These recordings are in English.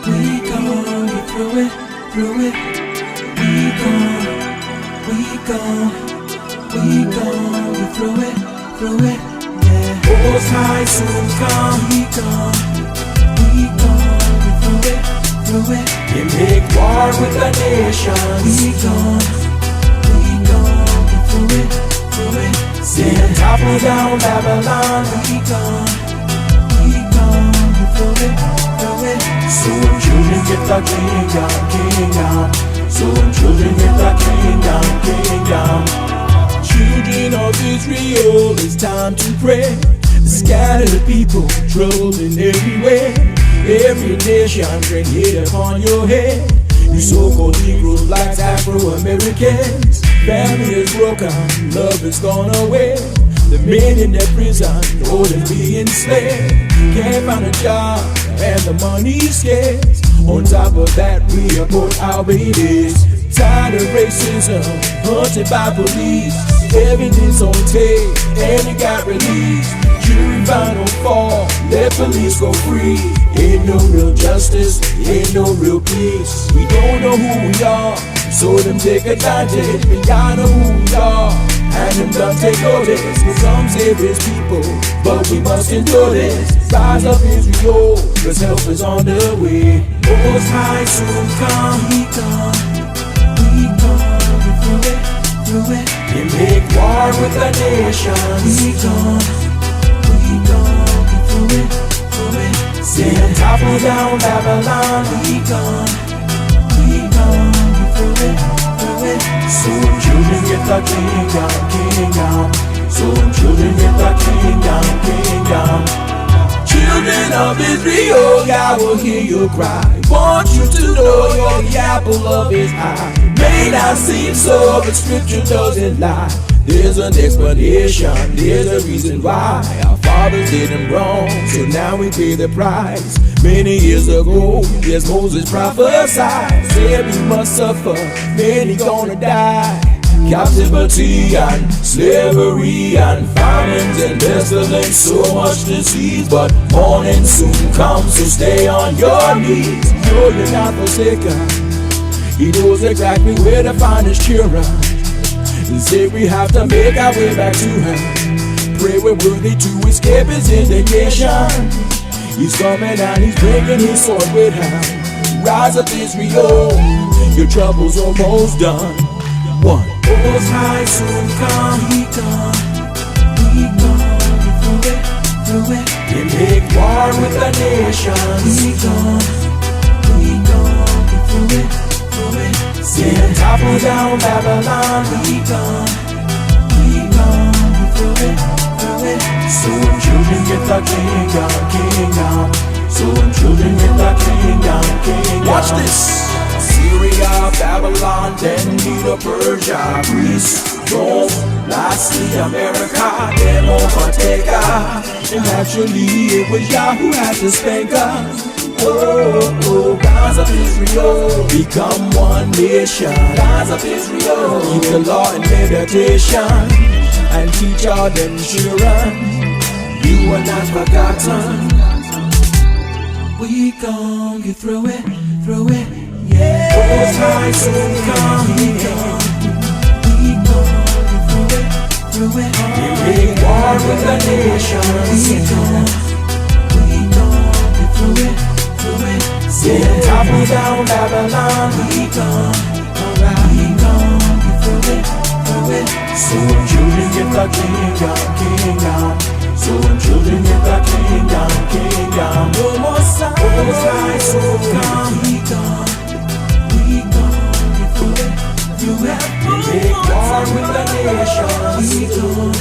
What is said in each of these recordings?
We gon' get through it. We gon' get through it, yeah. Most high soon come. We gon' get through it. They make war with the nations. We gon' get through it. Send topple down Babylon. We gon' get through it. Soon children get the kingdom. Soon children get the kingdom. Children of Israel, it's time to pray. The scattered people, troubled in every way. Every nation bring hate upon your head. You so-called Negroes, blacks, Afro-Americans. Family is broken, love is gone away. The men in their prison, all them being enslaved. Can't find a job, and the money's scarce. On top of that, we abort our babies. Tired of racism, hunted by police. Evidence on tape, and it got released. Jury found on fall, let police go free. Ain't no real justice, ain't no real peace. We don't know who we are, so them take advantage. We gotta know who we are, and them done take notice. Cause some save his people, but we must endure this. Rise up Israel, cause help is on the way. Most high soon come. We gon' get through it. They make war with the nations. We gon' get through it. Send topple down Babylon. We gon' get through it. Soon children get the kingdom. Soon children get the kingdom. Children of Israel, God will hear your cry. Want you to know you're the apple of his eye. May not seem so, but scripture doesn't lie. There's an explanation, there's a reason why. Our fathers did them wrong, so now we pay the price. Many years ago, yes, Moses prophesied. Said we must suffer, many gonna die. Captivity and slavery and famines and pestilence, so much disease. But morning soon comes, so stay on your knees. Know you're not forsaken. He knows exactly where to find his children. He said we have to make our way back to him. Pray we're worthy to escape his indignation. He's coming and he's bringing his sword with him. Rise up Israel, your trouble's almost done. One. Most high soon come. We gon' get through it. They make war with the nations. We gon' get through it. Send topple down Babylon. We gon' get through it. Soon children get the kingdom. Soon children get the kingdom. Watch this. Syria, Babylon, then Medo, Persia, Greece, Rome, lastly America, then overtake us. And actually it was Yah who had to spank us. Oh, rise up Israel, become one nation. Rise up Israel, keep the law in meditation, and teach all them children, you are not forgotten. We gon' get through it, yeah. Most high soon come. We gon' get through it. They make war with the nations. We gon' get through it. Send topple down Babylon. We gon' get through it. Soon children get the kingdom. Soon children get the kingdom. No more signs. Most high soon come. We gon' get through it. You have to make war with the nations. We gon'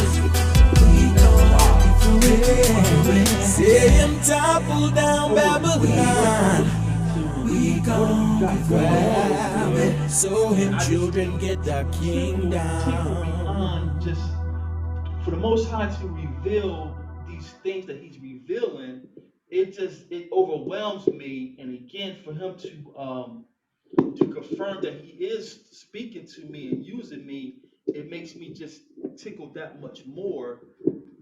get through it. Say him topple down Babylon. We gon' get through it. So him children get the kingdom. Just for for the Most High to reveal these things that He's revealing, it overwhelms me. And again, for Him to confirm that He is speaking to me and using me, it makes me just tickle that much more.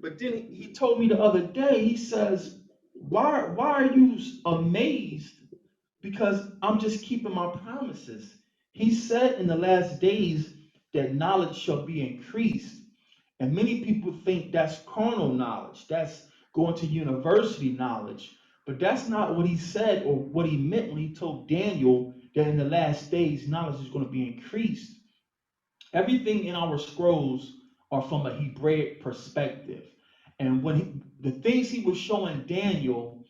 But then He told me the other day, He says, why are you amazed? Because I'm just keeping my promises. He said in the last days that knowledge shall be increased. And many people think that's carnal knowledge, that's going to university knowledge. But that's not what he said or what he meant when he told Daniel that in the last days knowledge is going to be increased. Everything in our scrolls are from a Hebraic perspective. And the things he was showing Daniel,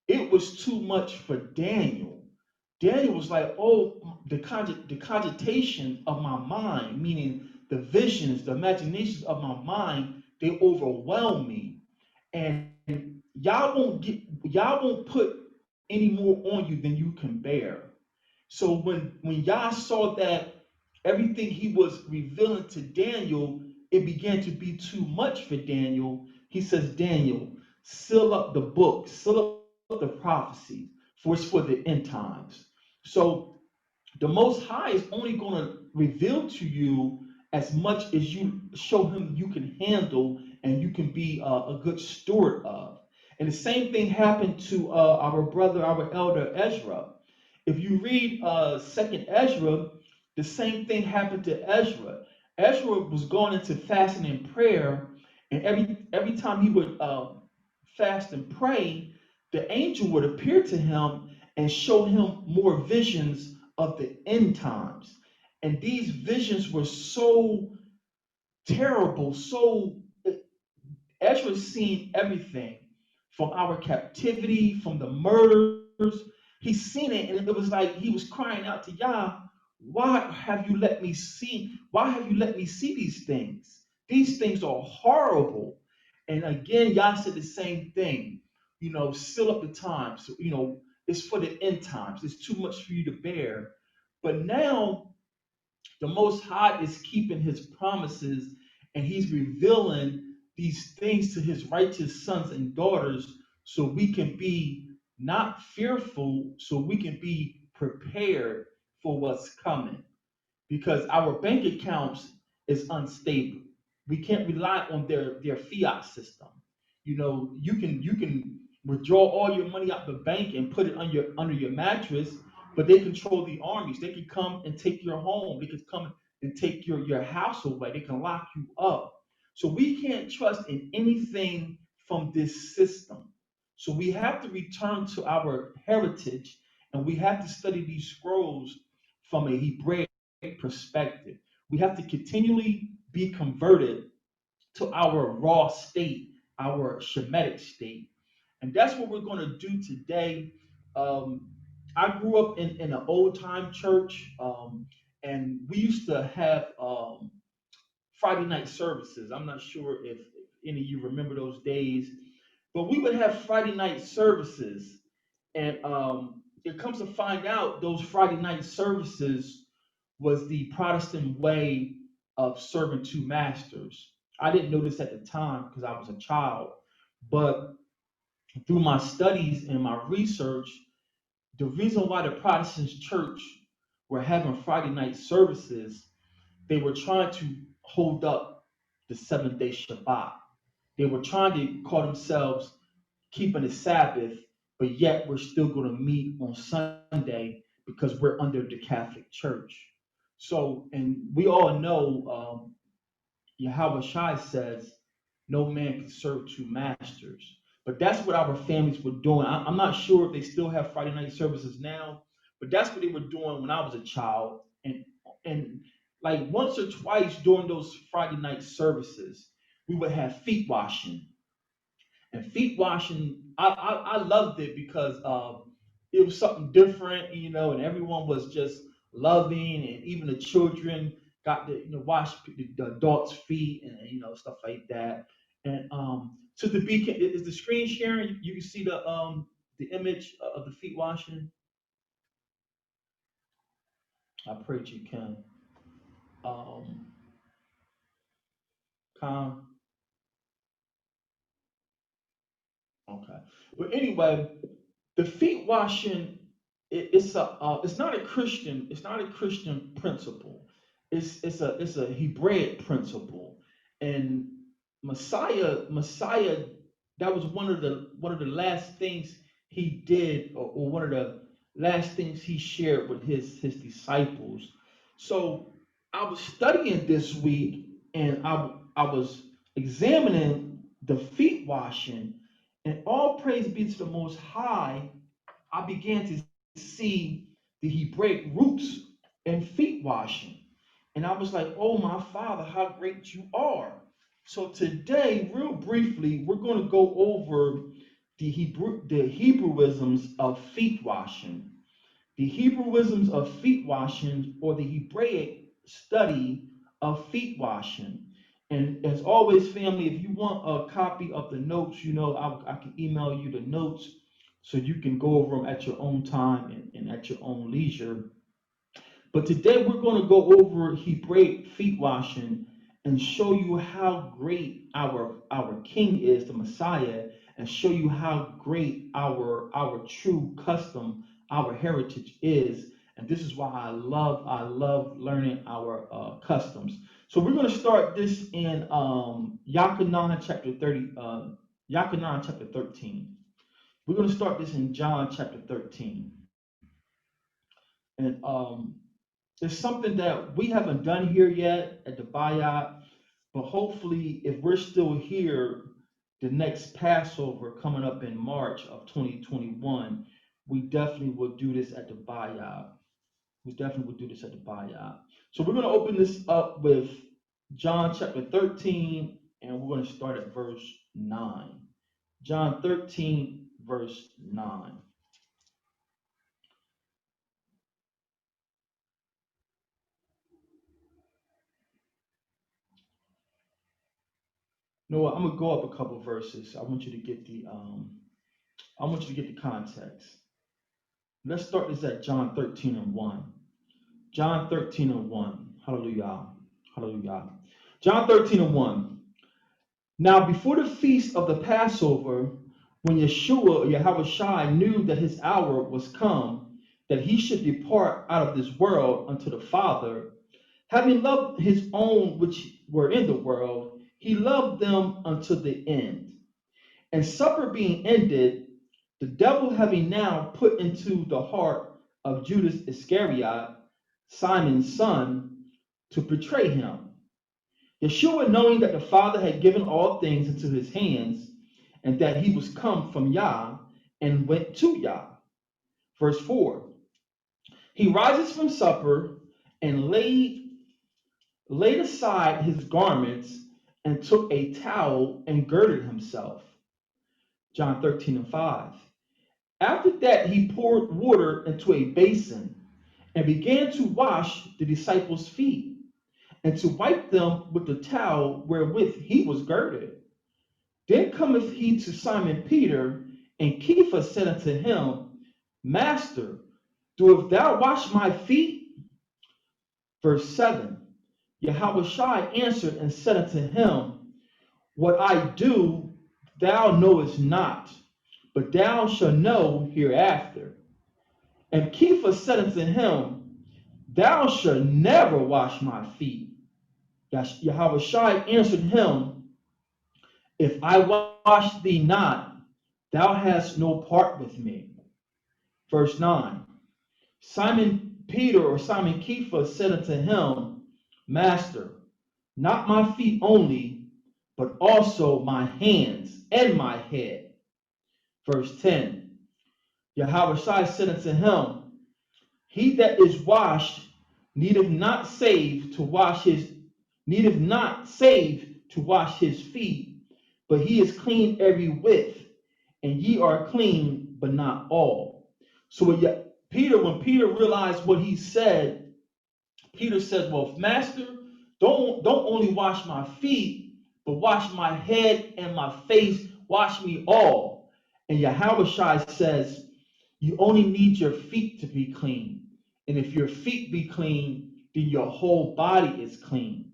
it was too much for Daniel. Daniel was like, oh, the cogitation of my mind, meaning the visions, the imaginations of my mind, they overwhelm me. And y'all won't put any more on you than you can bear. So when Yah saw that everything he was revealing to Daniel, it began to be too much for Daniel. He says, Daniel, seal up the book, seal up the prophecies, for it's for the end times. So the Most High is only going to reveal to you as much as you show him you can handle and you can be a good steward of. And the same thing happened to our brother, our elder Ezra. If you read Second Ezra, the same thing happened to Ezra. Ezra was going into fasting and prayer, and every time he would fast and pray, the angel would appear to him and show him more visions of the end times. And these visions were so terrible, so Ezra's seen everything from our captivity, from the murders. He's seen it, and it was like he was crying out to Yah, why have you let me see? Why have you let me see these things? These things are horrible. And again, Yah said the same thing. Seal up the times. It's for the end times. It's too much for you to bear. But now the Most High is keeping his promises and he's revealing these things to his righteous sons and daughters so we can be not fearful, so we can be prepared for what's coming because our bank accounts is unstable. We can't rely on their fiat system. You can withdraw all your money out the bank and put it under your mattress, but they control the armies. They can come and take your home. They can come and take your house away. They can lock you up. So we can't trust in anything from this system. So we have to return to our heritage and we have to study these scrolls from a Hebraic perspective. We have to continually be converted to our raw state, our Shemitic state. And that's what we're going to do today. Um, I grew up in an old time church, and we used to have Friday night services. I'm not sure if any of you remember those days, but we would have Friday night services. And it comes to find out those Friday night services was the Protestant way of serving two masters. I didn't know this at the time because I was a child, but through my studies and my research, the reason why the Protestant church were having Friday night services, they were trying to hold up the 7 day Shabbat. They were trying to call themselves keeping the Sabbath, but yet we're still going to meet on Sunday because we're under the Catholic Church. So, and we all know Yahweh Shai says, no man can serve two masters. But that's what our families were doing. I'm not sure if they still have Friday night services now, but that's what they were doing when I was a child. And like once or twice during those Friday night services, we would have feet washing. And feet washing, I loved it because it was something different, and everyone was just loving, and even the children got to wash the adults' feet and stuff like that. And so the beacon is the screen sharing. You can see the image of the feet washing. I pray that you can. Um, Con. Okay. But anyway, the feet washing, it's not a Christian, principle. It's a Hebraic principle. And Messiah, that was one of the last things he did, or one of the last things he shared with his disciples. So I was studying this week, and I was examining the feet washing, and all praise be to the Most High. I began to see the Hebraic roots in feet washing. And I was like, oh, my Father, how great you are. So today, real briefly, we're going to go over the Hebrewisms of feet washing. The Hebrewisms of feet washing, or the Hebraic study of feet washing. And as always, family, if you want a copy of the notes, I can email you the notes so you can go over them at your own time, and at your own leisure. But today we're going to go over Hebraic feet washing and show you how great our King is, the Messiah, and show you how great our true custom, our heritage is. And this is why I love learning our customs. So we're going to start this in Yakanan chapter 30, Yakanan chapter 13. We're going to start this in John chapter 13. And it's something that we haven't done here yet at the Bayat, but hopefully, if we're still here, the next Passover coming up in March of 2021, we definitely will do this at the Bayat. We definitely will do this at the Bayat. So we're going to open this up with John chapter 13, and we're going to start at verse 9. John 13, verse 9. You know what? I'm gonna go up a couple verses. I want you to get the context. Let's start this at John 13 and 1. John 13 and 1. Hallelujah. Hallelujah. John 13 and 1. Now before the feast of the Passover, when Yeshua, or Yahushua, knew that his hour was come, that he should depart out of this world unto the Father, having loved his own which were in the world, he loved them unto the end. And supper being ended, the devil having now put into the heart of Judas Iscariot, Simon's son, to betray him. Yeshua, knowing that the Father had given all things into his hands, and that he was come from Yah, and went to Yah. Verse 4. He rises from supper, and laid aside his garments, and took a towel, and girded himself. John 13 and 5. After that, he poured water into a basin, and began to wash the disciples' feet, and to wipe them with the towel wherewith he was girded. Then cometh he to Simon Peter, and Kepha said unto him, Master, dost thou wash my feet? Verse 7. Yahushua answered and said unto him, What I do thou knowest not, but thou shalt know hereafter. And Kepha said unto him, Thou shalt never wash my feet. Yahushua answered him, If I wash thee not, thou hast no part with me. Verse 9. Simon Peter, or Simon Kepha, said unto him, Master, not my feet only, but also my hands and my head. Verse 10. Yahushua said unto him, He that is washed needeth not save to wash his feet, but he is clean every whit, and ye are clean, but not all. So when Peter realized what he said, Peter said, Well, Master, don't only wash my feet, but wash my head and my face, wash me all. And Yahushua says, you only need your feet to be clean. And if your feet be clean, then your whole body is clean.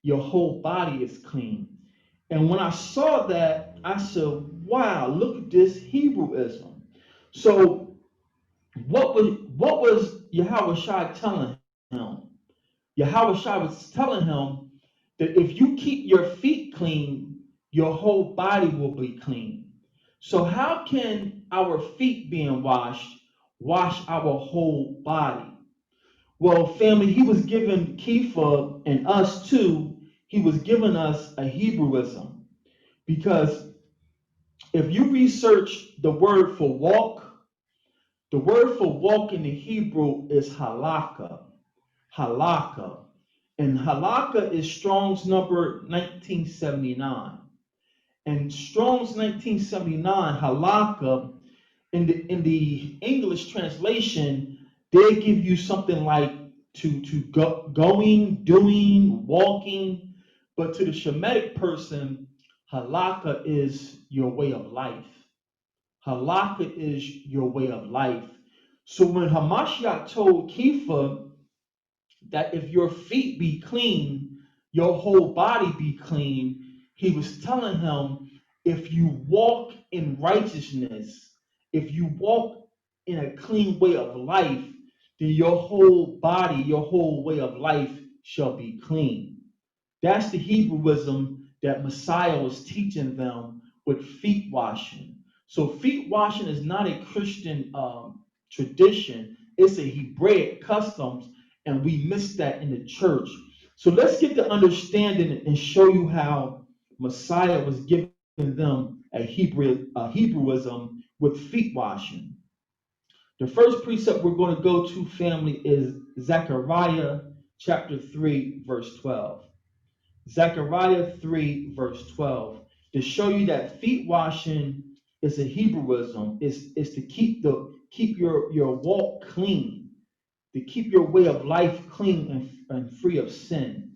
Your whole body is clean. And when I saw that, I said, wow, look at this Hebrewism. So what was Yahweh Shai telling him? Yahweh Shai was telling him that if you keep your feet clean, your whole body will be clean. So how can our feet being washed wash our whole body? Well, family, he was giving Kepha and us too, he was giving us a Hebrewism. Because if you research the word for walk, the word for walk in the Hebrew is halakha. Halakha. And halakha is Strong's number 1979. And Strong's 1979, halakha, in the English translation, they give you something like to go, going, doing, walking, but to the Shemitic person, halakha is your way of life. Halakha is your way of life. So when Hamashiach told Kepha that if your feet be clean, your whole body be clean, he was telling him, if you walk in righteousness, if you walk in a clean way of life, then your whole body, your whole way of life shall be clean. That's the Hebrewism that Messiah was teaching them with feet washing. So feet washing is not a Christian tradition; it's a Hebraic customs, and we miss that in the church. So let's get the understanding and show you how Messiah was giving them a Hebrewism with feet washing. The first precept we're going to go to, family, is Zechariah chapter 3, verse 12. Zechariah 3, verse 12, to show you that feet washing is a Hebrewism, is to keep your walk clean, to keep your way of life clean and free of sin.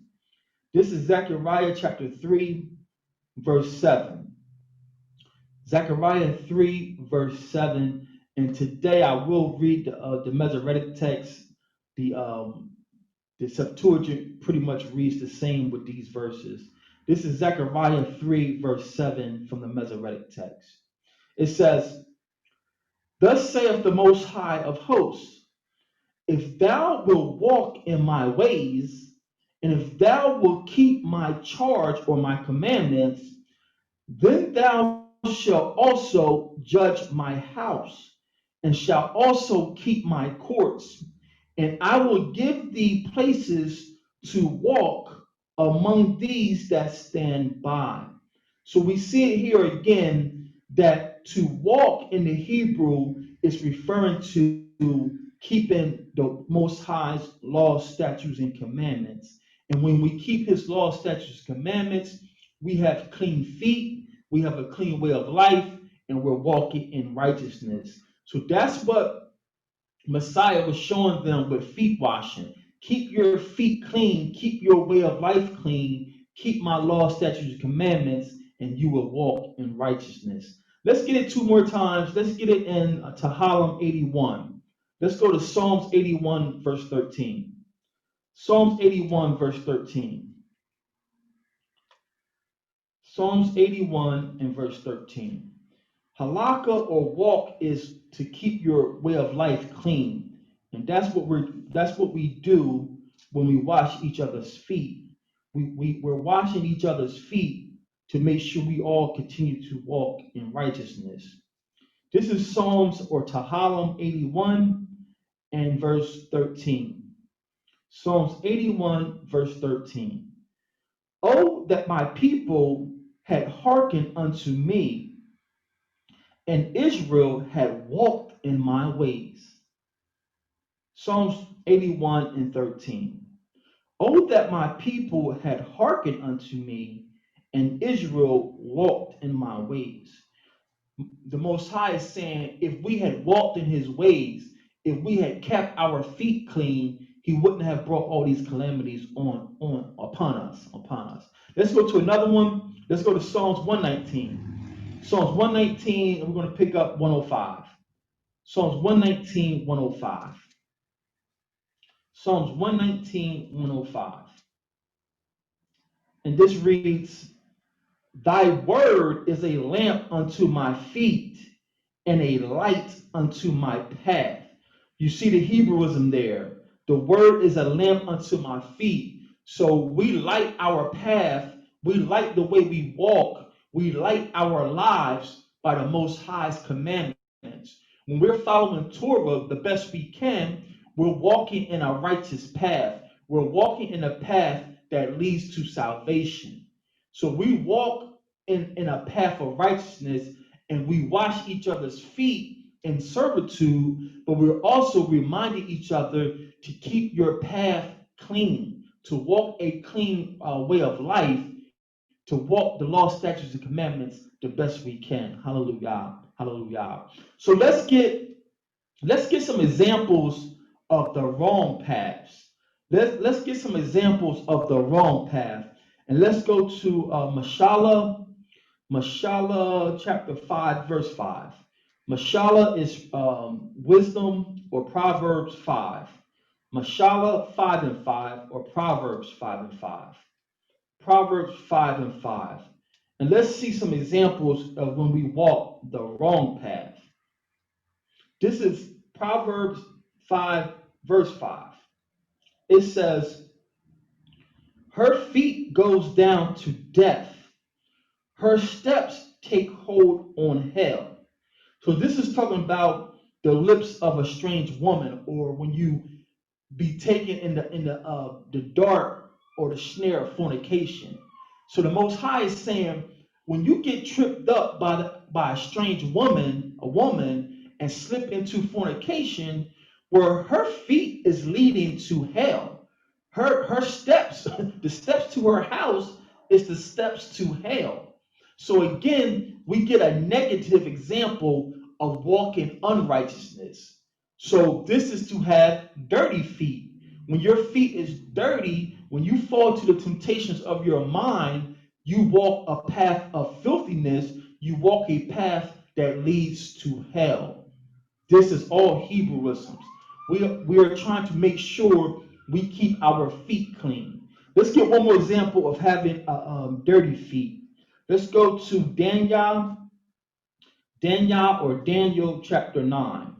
This is Zechariah chapter 3, verse 7. Zechariah 3, verse 7. And today I will read the Masoretic text. The The Septuagint pretty much reads the same with these verses. This is Zechariah 3, verse 7 from the Masoretic text. It says, thus saith the Most High of hosts, if thou wilt walk in my ways, and if thou wilt keep my charge or my commandments, then thou shalt also judge my house, and shalt also keep my courts, and I will give thee places to walk among these that stand by. So we see it here again that to walk in the Hebrew is referring to keeping the Most High's laws, statutes, and commandments. And when we keep his laws, statutes, and commandments, we have clean feet, we have a clean way of life, and we're walking in righteousness. So that's what Messiah was showing them with feet washing. Keep your feet clean, keep your way of life clean, keep my law, statutes, and commandments, and you will walk in righteousness. Let's get it two more times. Let's get it in Tehillim 81. Let's go to Psalms 81, verse 13. Psalms 81, verse 13. Psalms 81 and verse 13. Halakha or walk is to keep your way of life clean. And that's what we do when we wash each other's feet. We're washing each other's feet to make sure we all continue to walk in righteousness. This is Psalms or Tehillim 81 and verse 13. Psalms 81, verse 13. Oh, that my people had hearkened unto me, and Israel had walked in my ways. Psalms 81 and 13. Oh, that my people had hearkened unto me, and Israel walked in my ways. The Most High is saying, if we had walked in his ways, if we had kept our feet clean, he wouldn't have brought all these calamities on upon us. Let's go to another one. Let's go to Psalms 119. Psalms 119, and we're going to pick up 105. Psalms 119, 105. Psalms 119, 105. And this reads, Thy word is a lamp unto my feet and a light unto my path. You see the Hebrewism there. The word is a lamp unto my feet. So we light our path, we light the way we walk, we light our lives by the Most High's commandments. When we're following Torah the best we can, we're walking in a righteous path. We're walking in a path that leads to salvation. So we walk in a path of righteousness and we wash each other's feet in servitude, but we're also reminding each other to keep your path clean, to walk a clean way of life, to walk the law, statutes, and commandments the best we can. Hallelujah. Hallelujah. So let's get some examples of the wrong paths. Let's get some examples of the wrong path. And let's go to Mashallah chapter 5, verse 5. Mashallah is wisdom or Proverbs 5. Mashallah 5 and 5 or Proverbs 5 and 5. Proverbs 5 and 5. And let's see some examples of when we walk the wrong path. This is Proverbs 5, verse 5. It says, her feet goes down to death. Her steps take hold on hell. So this is talking about the lips of a strange woman, or when you be taken in the dart or the snare of fornication. So the Most High is saying, when you get tripped up by a strange woman, and slip into fornication, where her feet is leading to hell. Her steps, the steps to her house is the steps to hell. So again, we get a negative example of walking unrighteousness. So this is to have dirty feet. When your feet is dirty, when you fall to the temptations of your mind, you walk a path of filthiness, you walk a path that leads to hell. This is all Hebrewisms. We are trying to make sure we keep our feet clean. Let's get one more example of having dirty feet. Let's go to Daniel chapter 9.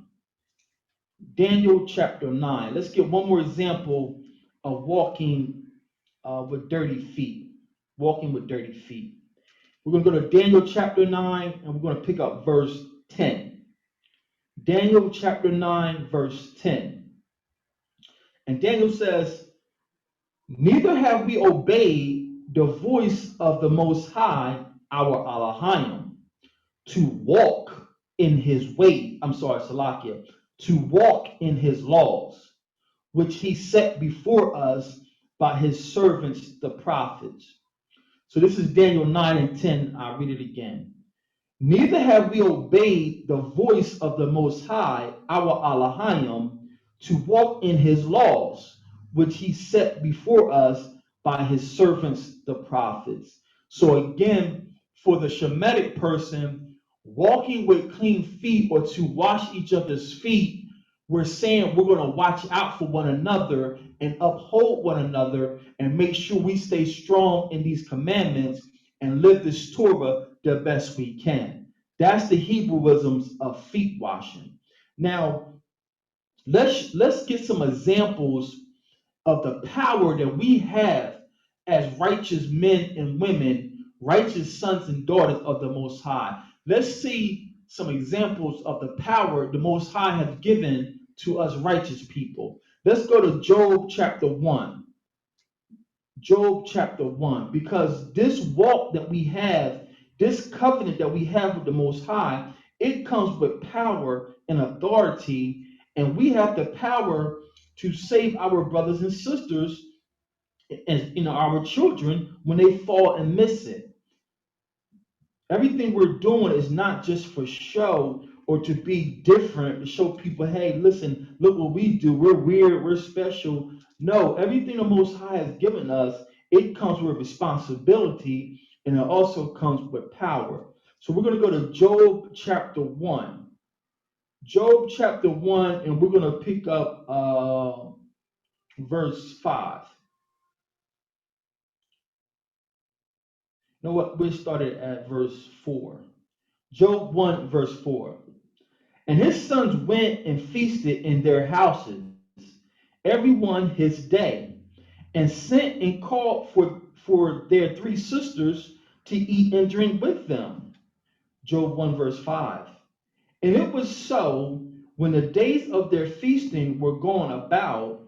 Daniel chapter 9. Let's get one more example of walking with dirty feet. Walking with dirty feet. We're going to go to Daniel chapter 9 and we're going to pick up verse 10. Daniel chapter 9, verse 10. And Daniel says, neither have we obeyed the voice of the Most High, our Elohim, to walk in his way. I'm sorry, Salakia, to walk in his laws, which he set before us by his servants, the prophets. So this is Daniel 9 and 10. I'll read it again. Neither have we obeyed the voice of the Most High, our Elohim, to walk in his laws, which he set before us by his servants, the prophets. So again, for the Shemitic person, walking with clean feet or to wash each other's feet, we're saying we're going to watch out for one another and uphold one another and make sure we stay strong in these commandments and live this Torah the best we can. That's the Hebrewisms of feet washing. Now, let's get some examples of the power that we have as righteous men and women, righteous sons and daughters of the Most High. Let's see some examples of the power the Most High has given to us righteous people. Let's go to Job chapter 1. Job chapter 1, because this walk that we have, this covenant that we have with the Most High, it comes with power and authority, and we have the power to save our brothers and sisters and our children when they fall and miss it. Everything we're doing is not just for show or to be different, to show people, hey, listen, look what we do. We're weird, we're special. No, everything the Most High has given us, it comes with responsibility and it also comes with power. So we're going to go to Job chapter 1. Job chapter 1, and we're going to pick up verse 5. You know what? We started at verse 4. Job 1, verse 4. And his sons went and feasted in their houses, every one his day, and sent and called for their three sisters to eat and drink with them. Job 1, verse 5. And it was so, when the days of their feasting were gone about,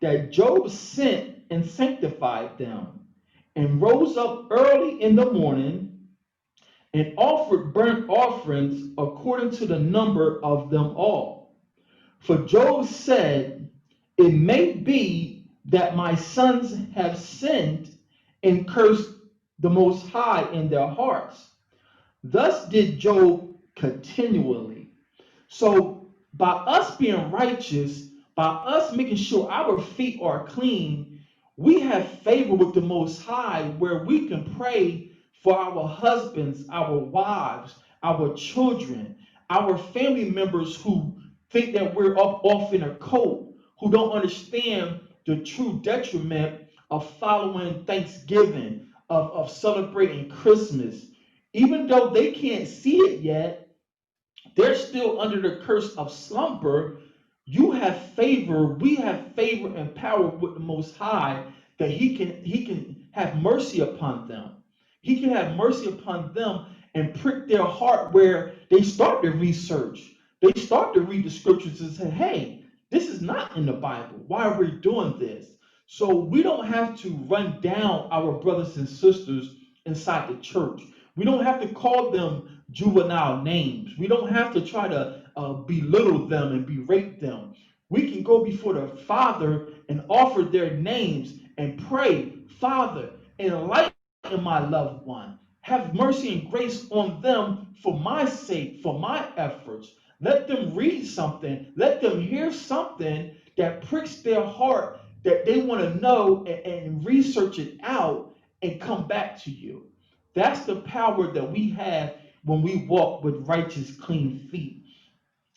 that Job sent and sanctified them, and rose up early in the morning, and offered burnt offerings according to the number of them all. For Job said, it may be that my sons have sinned and cursed the Most High in their hearts. Thus did Job continually. So, by us being righteous, by us making sure our feet are clean, we have favor with the Most High where we can pray for our husbands, our wives, our children, our family members who think that we're up off in a cult, who don't understand the true detriment of following Thanksgiving, of celebrating Christmas. Even though they can't see it yet, they're still under the curse of slumber. You have favor, we have favor and power with the Most High, that he can have mercy upon them. He can have mercy upon them and prick their heart where they start to research. They start to read the scriptures and say, hey, this is not in the Bible. Why are we doing this? So we don't have to run down our brothers and sisters inside the church. We don't have to call them juvenile names. We don't have to try to belittle them and berate them. We can go before the Father and offer their names and pray, Father, enlighten my loved one. Have mercy and grace on them for my sake, for my efforts. Let them read something. Let them hear something that pricks their heart, that they want to know and research it out and come back to you. That's the power that we have when we walk with righteous, clean feet.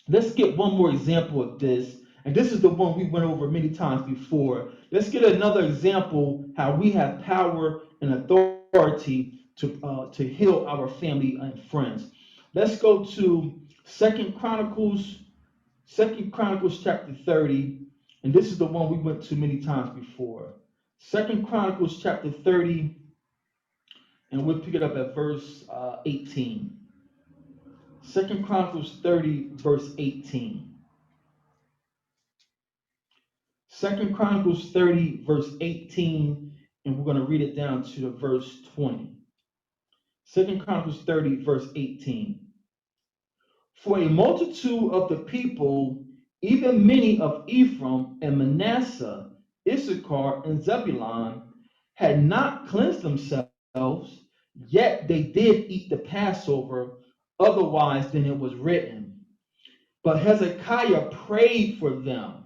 Let's get one more example of this. And this is the one we went over many times before. Let's get another example how we have power and authority to heal our family and friends. Let's go to Second Chronicles chapter 30. And this is the one we went to many times before. Second Chronicles chapter 30, and we'll pick it up at verse 18. Second Chronicles 30, verse 18. Second Chronicles 30, verse 18, and we're going to read it down to the verse 20. Second Chronicles 30, verse 18. For a multitude of the people, even many of Ephraim and Manasseh, Issachar and Zebulun, had not cleansed themselves, yet they did eat the Passover, otherwise than it was written. But Hezekiah prayed for them,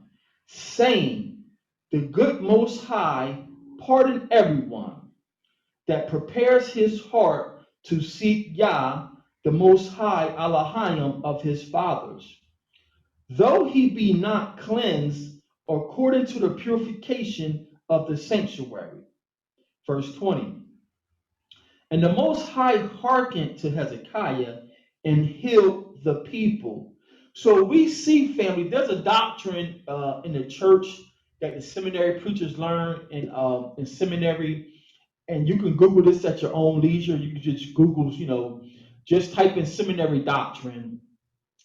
saying, the good Most High pardon everyone that prepares his heart to seek Yah, the Most High Elohim of his fathers, though he be not cleansed according to the purification of the sanctuary. Verse 20. And the Most High hearkened to Hezekiah and healed the people. So we see, family, there's a doctrine in the church that the seminary preachers learn in seminary, and you can Google this at your own leisure. You can just Google, just type in seminary doctrine,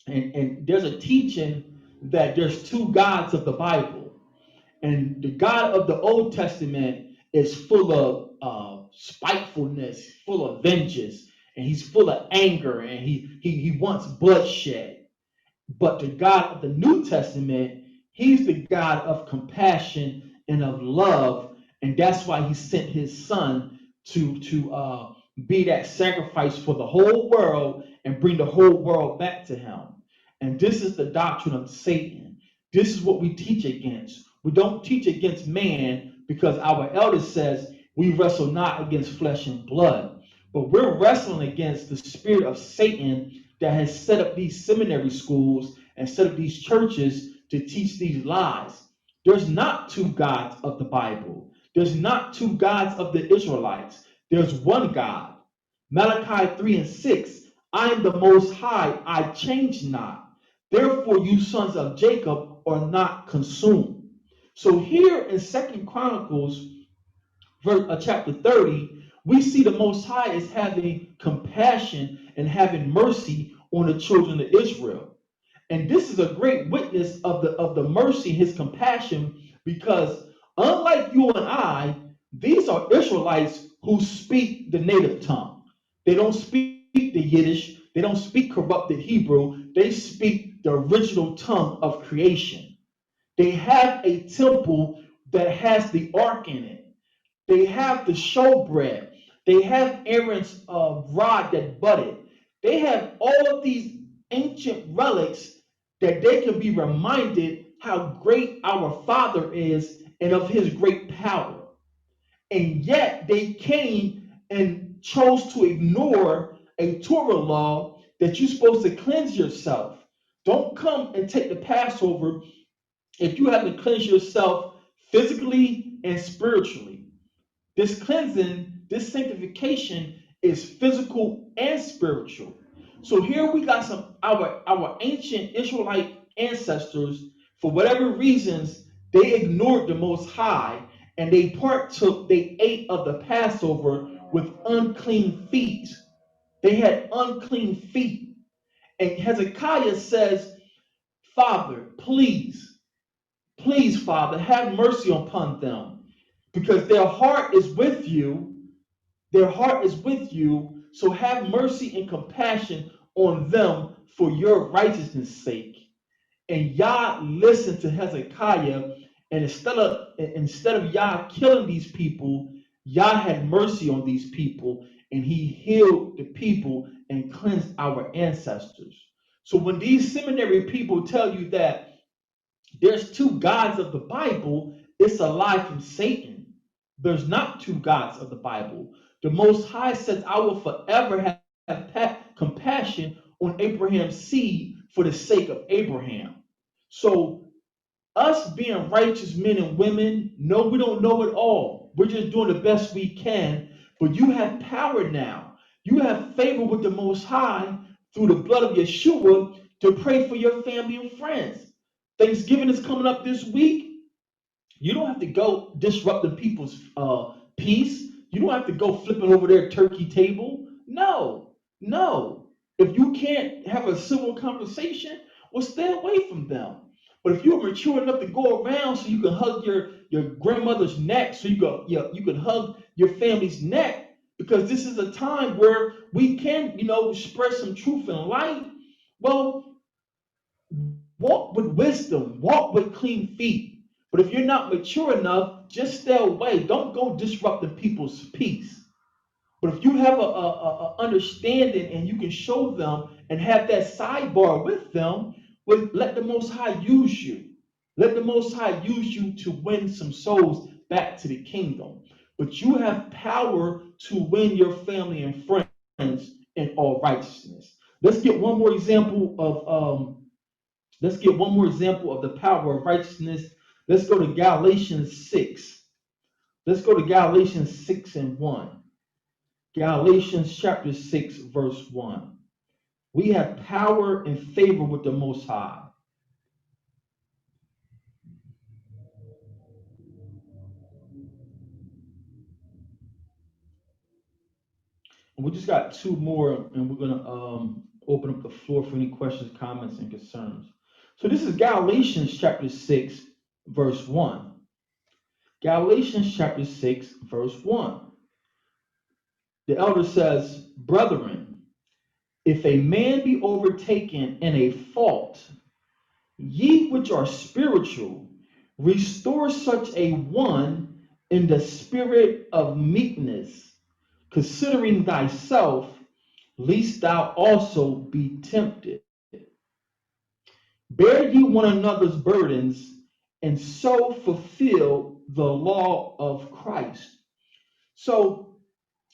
and there's a teaching that there's two gods of the Bible, and the God of the Old Testament is full of spitefulness, full of vengeance, and he's full of anger, and he wants bloodshed. But the God of the New Testament, he's the God of compassion and of love, and that's why he sent his son to be that sacrifice for the whole world and bring the whole world back to him. And this is the doctrine of Satan. This is what we teach against. We don't teach against man because our elder says we wrestle not against flesh and blood, but we're wrestling against the spirit of Satan that has set up these seminary schools and set up these churches to teach these lies. There's not two gods of the Bible. There's not two gods of the Israelites. There's one God. Malachi 3 and 6, I am the Most High, I change not. Therefore, you sons of Jacob are not consumed. So here in Second Chronicles, chapter 30, we see the Most High is having compassion and having mercy on the children of Israel. And this is a great witness of the mercy, his compassion, because unlike you and I, these are Israelites who speak the native tongue. They don't speak the Yiddish, they don't speak corrupted Hebrew, they speak the original tongue of creation. They have a temple that has the ark in it. They have the showbread. They have Aaron's rod that budded. They have all of these ancient relics that they can be reminded how great our Father is and of his great power. And yet they came and chose to ignore a Torah law that you're supposed to cleanse yourself. Don't come and take the Passover if you haven't cleansed yourself physically and spiritually. This cleansing, this sanctification is physical and spiritual. So here we got some our ancient Israelite ancestors, for whatever reasons, they ignored the Most High and they ate of the Passover with unclean feet. They had unclean feet. And Hezekiah says, Father, please, Father, have mercy upon them, because their heart is with you. Their heart is with you. So have mercy and compassion on them for your righteousness' sake. And Yah listened to Hezekiah, and instead of Yah killing these people, Yah had mercy on these people, and he healed the people and cleansed our ancestors. So when these seminary people tell you that there's two gods of the Bible, it's a lie from Satan. There's not two gods of the Bible. The Most High says, I will forever have compassion on Abraham's seed for the sake of Abraham. So us being righteous men and women, no, we don't know it all. We're just doing the best we can. But you have power now. You have favor with the Most High through the blood of Yeshua to pray for your family and friends. Thanksgiving is coming up this week. You don't have to go disrupting people's peace. You don't have to go flipping over their turkey table. No, no. If you can't have a civil conversation, well, stay away from them. But if you're mature enough to go around so you can hug your grandmother's neck, so you can hug your family's neck, because this is a time where we can, spread some truth and light. Well, walk with wisdom, walk with clean feet. But if you're not mature enough, just stay away. Don't go disrupting people's peace. But if you have a understanding and you can show them and have that sidebar with them, well, let the Most High use you. Let the Most High use you to win some souls back to the kingdom. But you have power to win your family and friends in all righteousness. Let's get one more example of the power of righteousness. Let's go to Galatians 6. Let's go to Galatians 6 and 1. Galatians chapter 6, verse 1. We have power and favor with the Most High. And we just got two more, and we're going to open up the floor for any questions, comments, and concerns. So this is Galatians chapter 6, verse 1. Galatians chapter 6, verse 1. The elder says, Brethren, if a man be overtaken in a fault, ye which are spiritual, restore such a one in the spirit of meekness, considering thyself, lest thou also be tempted. Bear ye one another's burdens, and so fulfill the law of Christ. So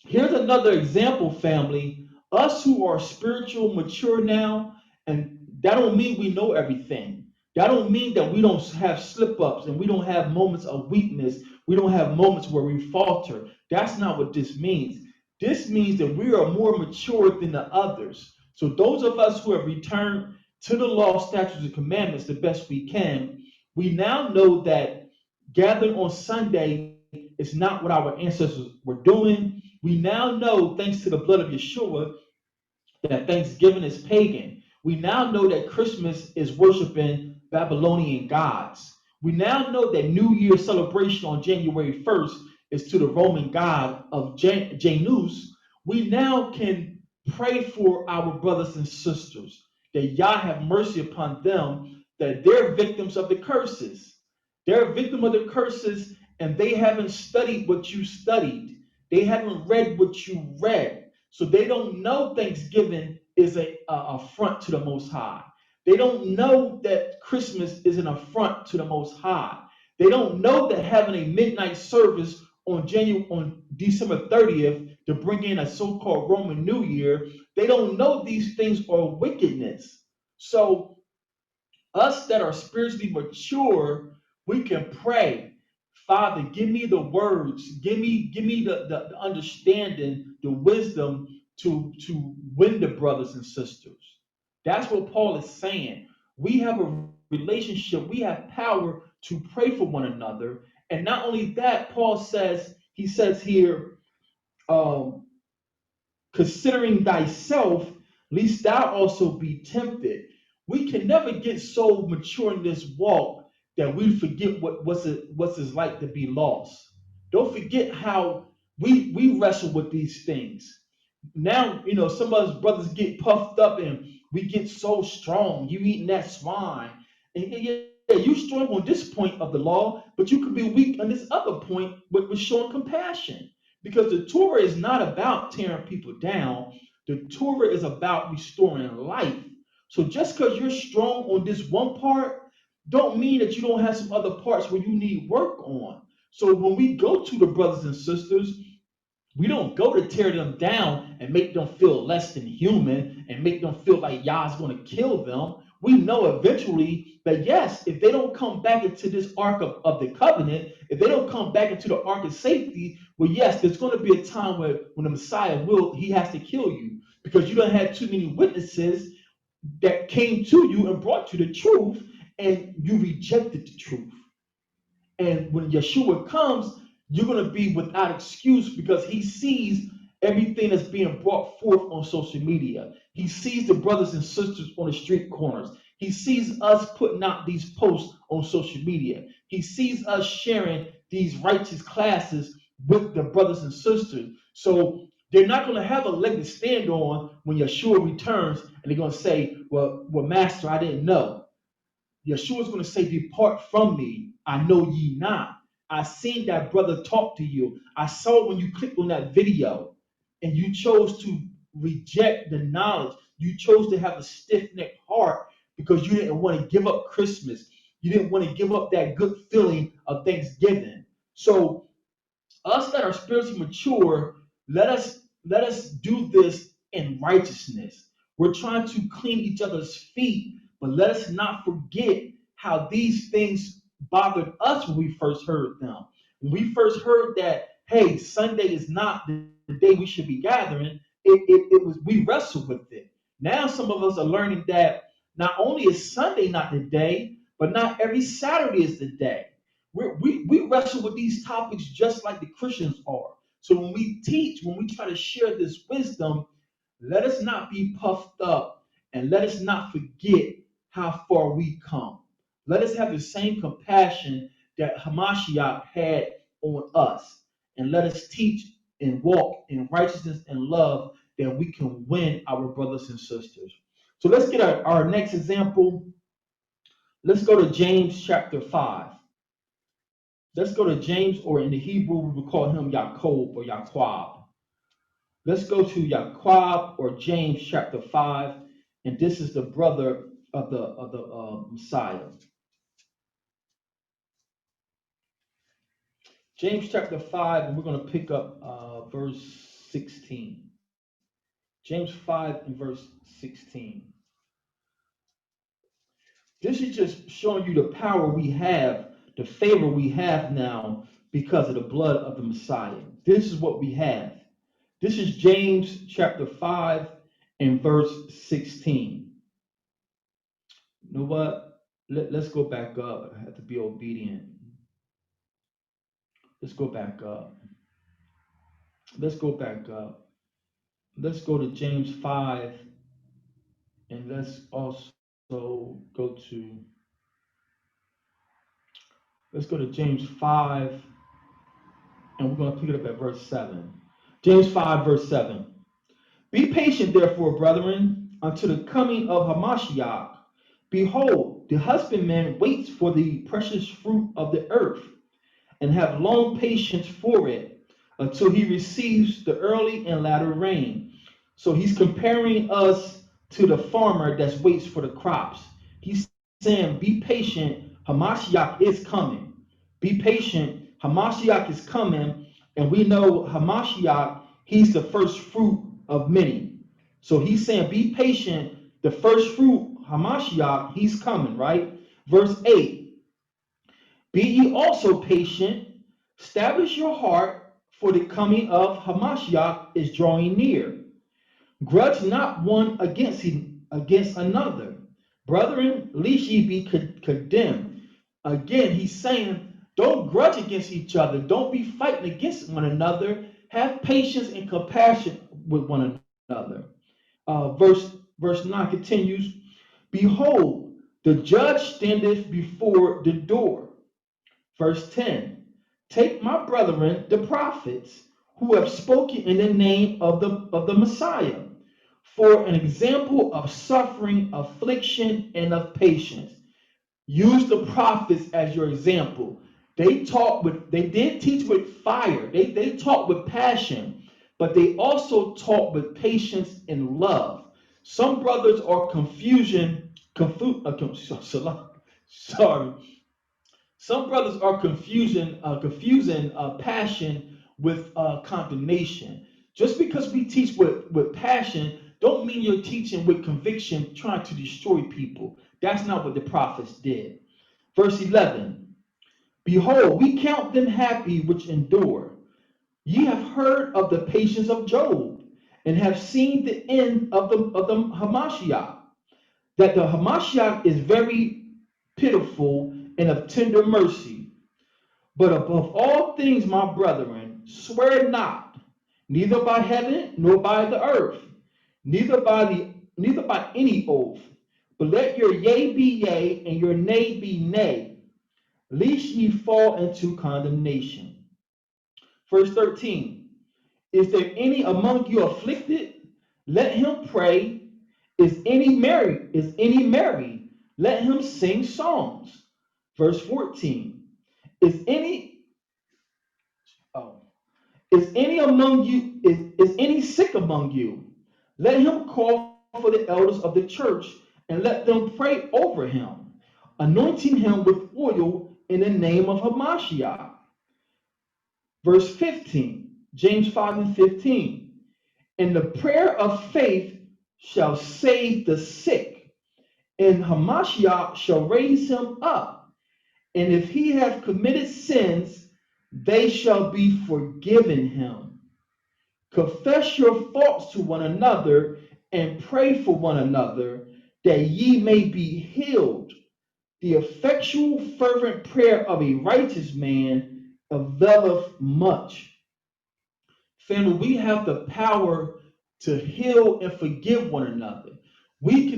here's another example, family. Us who are spiritual, mature now, and that don't mean we know everything. That don't mean that we don't have slip-ups and we don't have moments of weakness. We don't have moments where we falter. That's not what this means. This means that we are more mature than the others. So those of us who have returned to the law, statutes, and commandments the best we can, we now know that gathering on Sunday is not what our ancestors were doing. We now know, thanks to the blood of Yeshua, that Thanksgiving is pagan. We now know that Christmas is worshiping Babylonian gods. We now know that New Year celebration on January 1st is to the Roman god of Janus. We now can pray for our brothers and sisters that Yah have mercy upon them, that they're victims of the curses. They're a victim of the curses, and they haven't studied what you studied. They haven't read what you read. So they don't know Thanksgiving is a affront to the Most High. They don't know that Christmas is an affront to the Most High. They don't know that having a midnight service on December 30th to bring in a so-called Roman New Year, they don't know these things are wickedness. So us that are spiritually mature, we can pray, Father, give me the words, give me the understanding, the wisdom to win the brothers and sisters. That's what Paul is saying. We have a relationship, we have power to pray for one another. And not only that, Paul says, he says here, um, considering thyself, lest thou also be tempted. We can never get so mature in this walk that we forget what's it's like to be lost. Don't forget how we wrestle with these things. Now, some of us brothers get puffed up and we get so strong. You eating that swine. And yeah, you strong on this point of the law, but you could be weak on this other point with showing compassion. Because the Torah is not about tearing people down. The Torah is about restoring life. So just because you're strong on this one part, don't mean that you don't have some other parts where you need work on. So when we go to the brothers and sisters, we don't go to tear them down and make them feel less than human and make them feel like Yah's going to kill them. We know eventually that, yes, if they don't come back into this ark of the covenant, if they don't come back into the ark of safety, well, yes, there's going to be a time when the Messiah he has to kill you because you don't have too many witnesses that came to you and brought you the truth and you rejected the truth. And when Yeshua comes, you're going to be without excuse because he sees everything that's being brought forth on social media. He sees the brothers and sisters on the street corners. He sees us putting out these posts on social media. He sees us sharing these righteous classes with the brothers and sisters. So they're not going to have a leg to stand on when Yeshua returns and they're going to say, well, Master, I didn't know. Yeshua is going to say, depart from me. I know ye not. I seen that brother talk to you. I saw when you clicked on that video and you chose to reject the knowledge. You chose to have a stiff-necked heart because you didn't want to give up Christmas. You didn't want to give up that good feeling of Thanksgiving. So us that are spiritually mature, let us do this in righteousness. We're trying to clean each other's feet, but let us not forget how these things bothered us when we first heard them. When we first heard that, hey, Sunday is not the day we should be gathering, it was we wrestled with it. Now some of us are learning that not only is Sunday not the day, but not every Saturday is the day. We wrestle with these topics just like the Christians are. So when we teach, when we try to share this wisdom, let us not be puffed up and let us not forget how far we come. Let us have the same compassion that Hamashiach had on us. And let us teach and walk in righteousness and love that we can win our brothers and sisters. So let's get our next example. Let's go to James chapter 5. Let's go to James, or in the Hebrew, we would call him Yaakov or Yaqub. Let's go to Yaqub or James chapter 5, and this is the brother of the Messiah. James chapter 5, and we're going to pick up verse 16. James 5 and verse 16. This is just showing you the power we have, the favor we have now because of the blood of the Messiah. This is what we have. This is James chapter 5 and verse 16. You know what? Let's go back up. I have to be obedient. Let's go back up. Let's go back up. Let's go to James 5 and let's also go to let's go to James 5 and we're going to pick it up at verse 7. James 5 verse 7. Be patient therefore, brethren, unto the coming of Hamashiach. Behold, the husbandman waits for the precious fruit of the earth, and have long patience for it, until he receives the early and latter rain. So he's comparing us to the farmer that waits for the crops. He's saying, be patient, Hamashiach is coming. Be patient, Hamashiach is coming, and we know Hamashiach, he's the first fruit of many. So he's saying, be patient, the first fruit, Hamashiach, he's coming, right? Verse 8, be ye also patient, establish your heart, for the coming of Hamashiach is drawing near. Grudge not one against another. Brethren, lest ye be condemned. Again, he's saying, don't grudge against each other. Don't be fighting against one another. Have patience and compassion with one another. Verse 9 continues, behold, the judge standeth before the door. Verse 10, take my brethren, the prophets, who have spoken in the name of the Messiah, for an example of suffering, affliction, and of patience. Use the prophets as your example. They did teach with fire. They taught with passion, but they also taught with patience and love. Some brothers are sorry. Some brothers are confusing passion with condemnation. Just because we teach with passion, don't mean you're teaching with conviction, trying to destroy people. That's not what the prophets did. Verse 11, behold, we count them happy which endure. Ye have heard of the patience of Job, and have seen the end of the Hamashiach, that the Hamashiach is very pitiful and of tender mercy. But above all things, my brethren, swear not, neither by heaven nor by the earth, neither by any oath, but let your yea be yea and your nay be nay, lest ye fall into condemnation. Verse 13, is there any among you afflicted? Let him pray. Is any merry? Let him sing songs. Verse 14, is any oh, is any among you, is any sick among you? Let him call for the elders of the church, and let them pray over him, anointing him with oil in the name of Hamashiach. Verse 15, James 5 and 15. And the prayer of faith shall save the sick, and Hamashiach shall raise him up. And if he have committed sins, they shall be forgiven him. Confess your faults to one another, and pray for one another, that ye may be healed. The effectual, fervent prayer of a righteous man availeth much. Family, we have the power to heal and forgive one another. We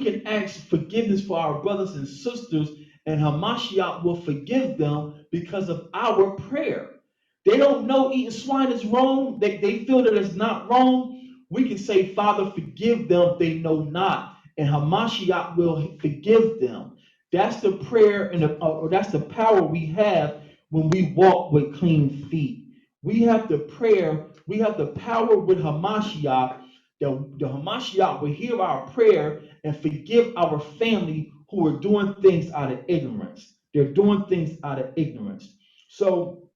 can ask forgiveness for our brothers and sisters, and Hamashiach will forgive them because of our prayer. They don't know eating swine is wrong. They feel that it's not wrong. We can say, Father, forgive them, they know not. And Hamashiach will forgive them. That's the prayer or that's the power we have when we walk with clean feet. We have the prayer, we have the power with Hamashiach. The Hamashiach will hear our prayer and forgive our family who are doing things out of ignorance. They're doing things out of ignorance. So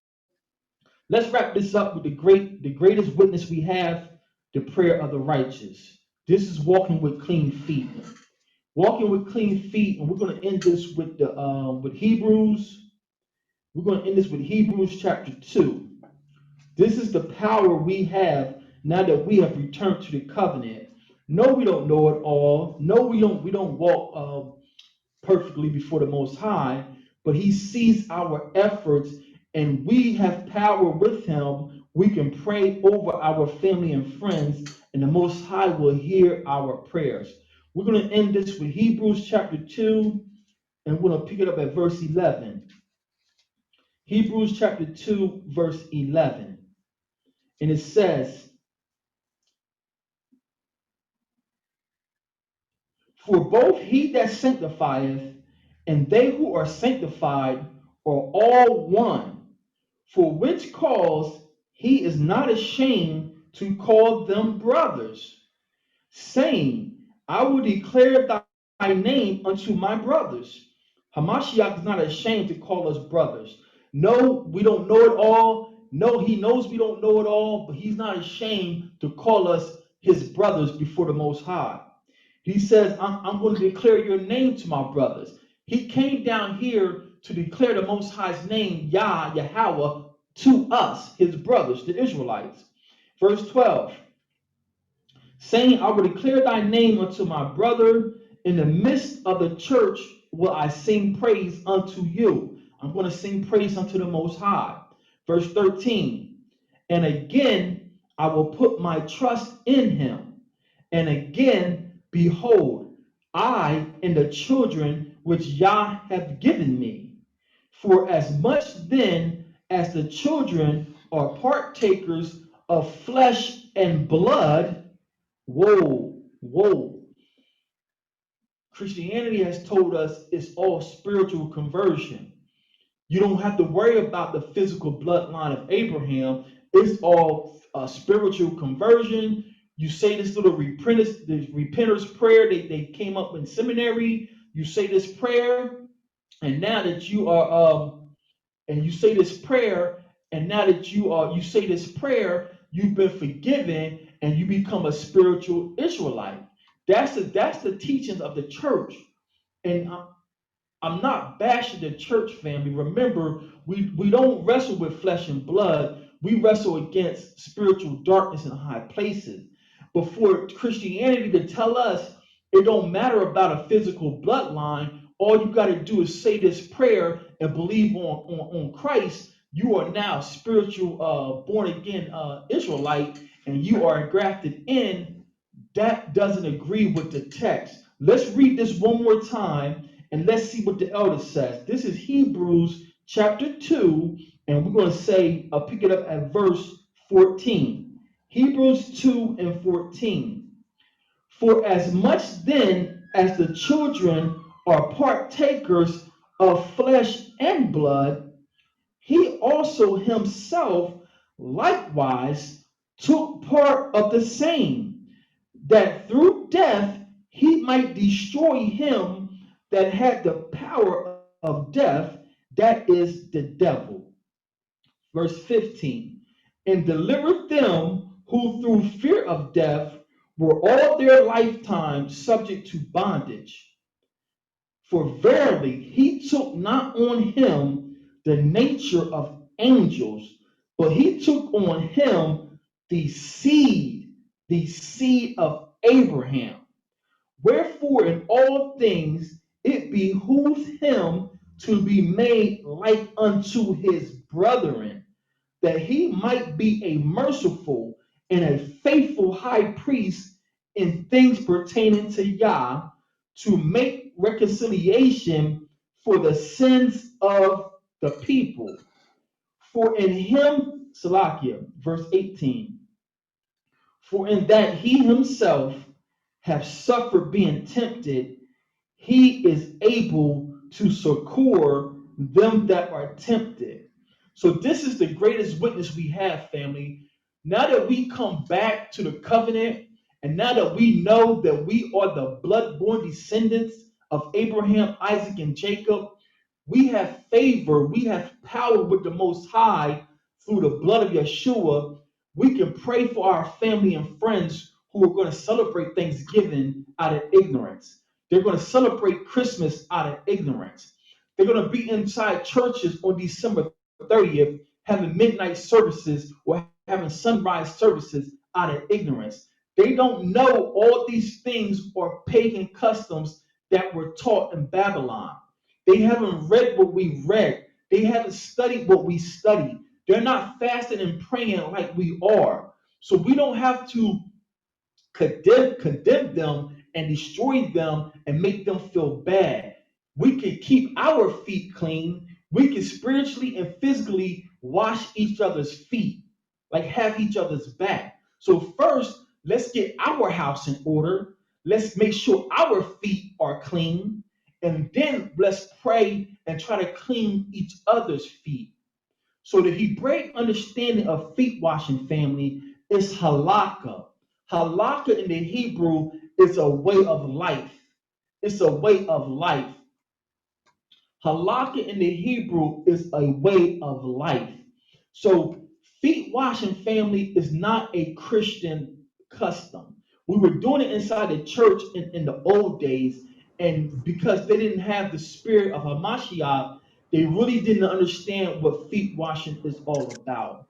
let's wrap this up with the greatest witness we have, the prayer of the righteous. This is walking with clean feet. Walking with clean feet, and we're going to end this with Hebrews. We're going to end this with Hebrews chapter 2. This is the power we have now that we have returned to the covenant. No, we don't know it all. No, we don't walk perfectly before the Most High, but He sees our efforts, and we have power with Him. We can pray over our family and friends, and the Most High will hear our prayers. We're going to end this with Hebrews chapter 2, and we're going to pick it up at verse 11. Hebrews chapter 2, verse 11. And it says, "For both he that sanctifieth and they who are sanctified are all one, for which cause he is not ashamed to call them brothers, saying, I will declare thy name unto my brothers." Hamashiach is not ashamed to call us brothers. No, we don't know it all. No, he knows we don't know it all, but he's not ashamed to call us his brothers before the Most High. He says, I'm going to declare your name to my brothers. He came down here to declare the Most High's name, Yahweh, to us, his brothers, the Israelites. Verse 12, saying, I will declare thy name unto my brother. In the midst of the church will I sing praise unto you. I'm going to sing praise unto the Most High. Verse 13, and again I will put my trust in him. And again, behold, I and the children which Yah hath given me. For as much then as the children are partakers of flesh and blood, whoa. Christianity has told us it's all spiritual conversion. You don't have to worry about the physical bloodline of Abraham. It's all spiritual conversion. You say this little repenters prayer they came up in seminary. You say this prayer, and now that you are and you say this prayer, and now that you say this prayer, you've been forgiven, and you become a spiritual Israelite. That's the teachings of the church, and I'm not bashing the church family. Remember, we don't wrestle with flesh and blood. We wrestle against spiritual darkness in high places. But for Christianity to tell us it don't matter about a physical bloodline, all you got to do is say this prayer and believe on Christ. You are now spiritual, born again Israelite, and you are grafted in. That doesn't agree with the text. Let's read this one more time and let's see what the elder says. This is Hebrews chapter 2, and we're going to say, pick it up at verse 14. Hebrews 2 and 14. For as much then as the children are partakers of flesh and blood, he also himself likewise took part of the same, that through death he might destroy him that had the power of death, that is the devil. Verse 15, and delivered them who through fear of death were all their lifetime subject to bondage. For verily he took not on him the nature of angels, but he took on him the seed of Abraham. Wherefore in all things it behooves him to be made like unto his brethren, that he might be a merciful and a faithful high priest in things pertaining to Yah, to make reconciliation for the sins of the people. For in him, Salakia, verse 18, for in that he himself have suffered being tempted, he is able to succor them that are tempted. So this is the greatest witness we have, family. Now that we come back to the covenant, and now that we know that we are the blood-born descendants of Abraham, Isaac, and Jacob, we have favor, we have power with the Most High through the blood of Yeshua. We can pray for our family and friends who are going to celebrate Thanksgiving out of ignorance. They're going to celebrate Christmas out of ignorance. They're going to be inside churches on December 30th having midnight services or having sunrise services out of ignorance. They don't know all these things or pagan customs that were taught in Babylon. They haven't read what we read. They haven't studied what we studied. They're not fasting and praying like we are. So we don't have to condemn them and destroy them and make them feel bad. We can keep our feet clean. We can spiritually and physically wash each other's feet, like have each other's back. So, first, let's get our house in order. Let's make sure our feet are clean. And then let's pray and try to clean each other's feet. So the Hebraic understanding of feet washing, family, is halakha. Halakha in the Hebrew is a way of life. It's a way of life. Halakha in the Hebrew is a way of life. So feet washing, family, is not a Christian custom. We were doing it inside the church in the old days, and because they didn't have the spirit of Hamashiach, they really didn't understand what feet washing is all about.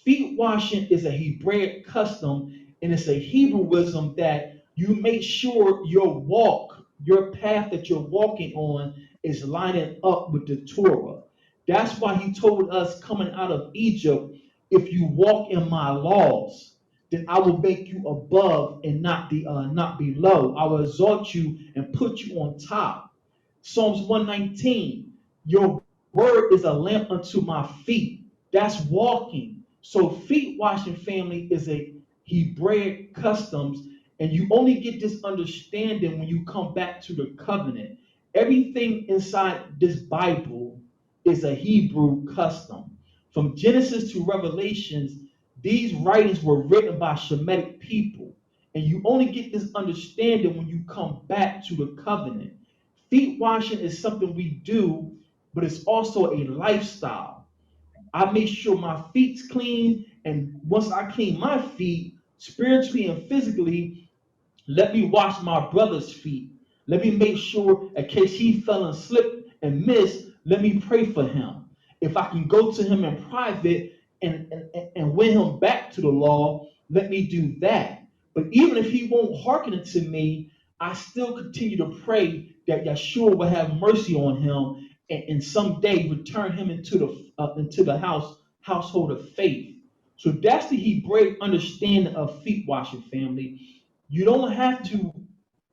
Feet washing is a Hebraic custom, and it's a Hebrewism that you make sure your walk, your path that you're walking on, is lining up with the Torah. That's why he told us coming out of Egypt, if you walk in my laws, then I will make you above and not below. I will exalt you and put you on top. Psalms 119, your word is a lamp unto my feet. That's walking. So feet washing, family, is a Hebraic customs, and you only get this understanding when you come back to the covenant. Everything inside this Bible is a Hebrew custom. From Genesis to Revelations, these writings were written by Shemitic people. And you only get this understanding when you come back to the covenant. Feet washing is something we do, but it's also a lifestyle. I make sure my feet's clean, and once I clean my feet, spiritually and physically, let me wash my brother's feet. Let me make sure, in case he fell and slipped and missed, let me pray for him. If I can go to him in private and win him back to the law, let me do that. But even if he won't hearken to me, I still continue to pray that Yeshua will have mercy on him and someday return him into the household of faith. So that's the Hebraic understanding of feet washing, family. You don't have to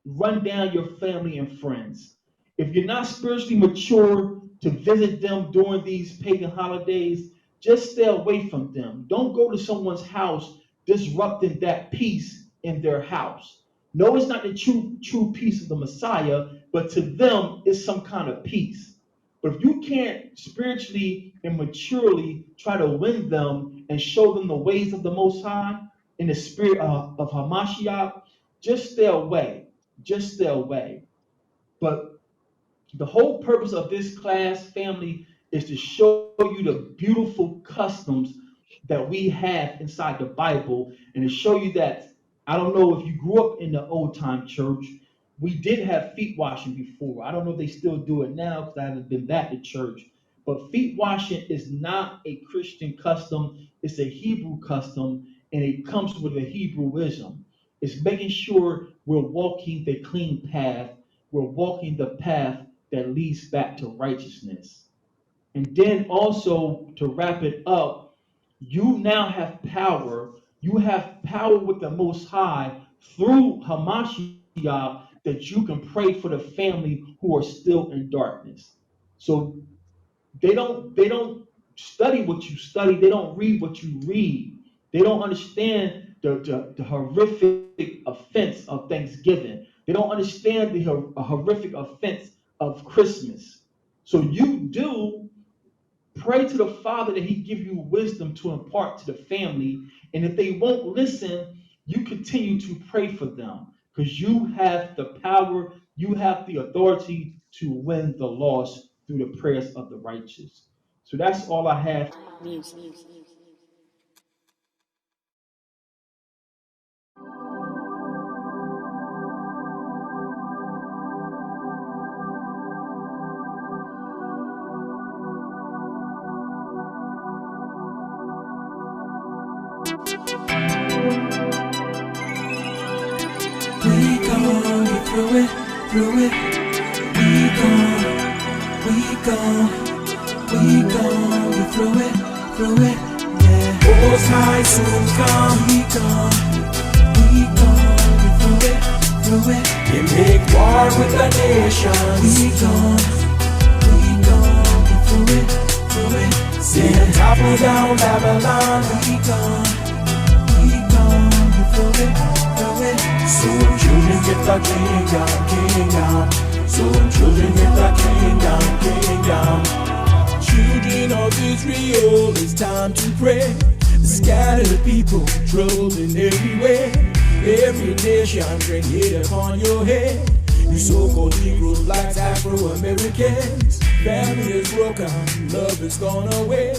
run down your family and friends. If you're not spiritually mature to visit them during these pagan holidays, just stay away from them. Don't go to someone's house disrupting that peace in their house. No, it's not the true peace of the Messiah, but to them, it's some kind of peace. But if you can't spiritually and maturely try to win them and show them the ways of the Most High in the spirit of Hamashiach, just stay away. Just stay away. But the whole purpose of this class, family, is to show you the beautiful customs that we have inside the Bible and to show you that I don't know if you grew up in the old time church. We did have feet washing before. I don't know if they still do it now because I haven't been back to church. But feet washing is not a Christian custom, it's a Hebrew custom, and it comes with a Hebrewism. It's making sure we're walking the clean path, we're walking the path that leads back to righteousness. And then also to wrap it up, you now have power. You have power with the Most High through Hamashiach that you can pray for the family who are still in darkness. So they don't study what you study. They don't read what you read. They don't understand the horrific offense of Thanksgiving. They don't understand the horrific offense of Christmas. So you do pray to the Father that He give you wisdom to impart to the family. And if they won't listen, you continue to pray for them because you have the power, you have the authority to win the lost through the prayers of the righteous. So that's all I have. Music. We gon' get through it. We gon' get through it, yeah. Most High soon come. We gon' get through it. They make war with the nations. We gon' get through it. Send topple down Babylon. We gon' get through it. Soon children get the kingdom. Soon children get the kingdom. Children of Israel, it's time to pray. The scattered people, troubled in every way. Every nation bring hate upon your head. You so-called Negroes, blacks, Afro-Americans. Family is broken, love is gone away.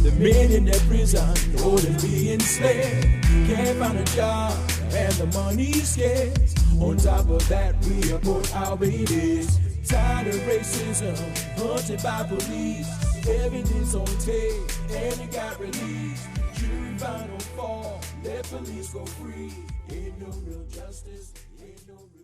The men in their prison, others being enslaved. Can't find a job, and the money's scarce. On top of that, we abort our babies. Tired of racism, hunted by police. Evidence on tape, and it got released. Jury final fall, let police go free. Ain't no real justice, ain't no real